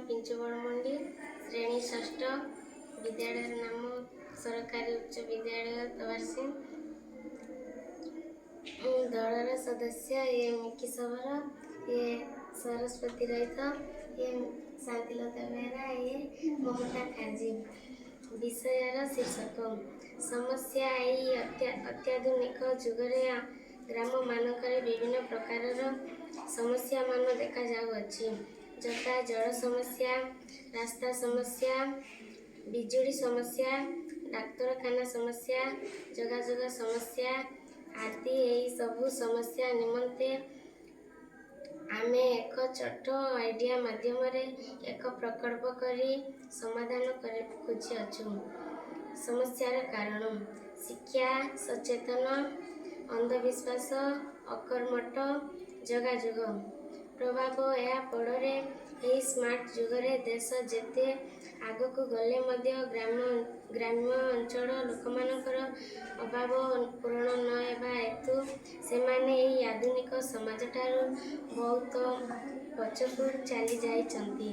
पिंचुबड़मंडी श्रेणी षष्ठ विद्यालय नाम सरकारी उच्च विद्यालय तवारसिंह। दलर सदस्य ये मिकी सबर, ये सरस्वती रईत, ये शांतिलता बेहरा, ये ममता खाजी। विषयर शीर्षक समस्या। एई अत्याधुनिक जुगरे ग्राम मानकरे विभिन्न प्रकारर समस्या मान देखा जाउअछि, जथा जल समस्या, रास्ता समस्या, बिजुली समस्या, डाक्तरखाना समस्या, जोगाजोग समस्या आदि। एई सबु समस्या निमंते आमे एक छोट आइडिया माध्यम एक प्रकल्प करी समाधान खोजी अछु। समस्यार कारण शिक्षा सचेतन, अंधविश्वास, अकर्मठ, जोगाजोग प्रभाव। या फଳରେ ଏହି ସ୍ମାର୍ଟ ଯୁଗରେ ଦେଶ ଯେତେ ଆଗକୁ ଗଲେ ମଧ୍ୟ ଗ୍ରାମ୍ୟ ଅଞ୍ଚଳ ଲୋକମାନଙ୍କର ଅଭାବ ପୂରଣ ନ ହେବା ହେତୁ ସେମାନେ ଏହି ଆଧୁନିକ ସମାଜଠାରୁ ବହୁତ ପଛକୁ ଚାଲି ଯାଇଛନ୍ତି।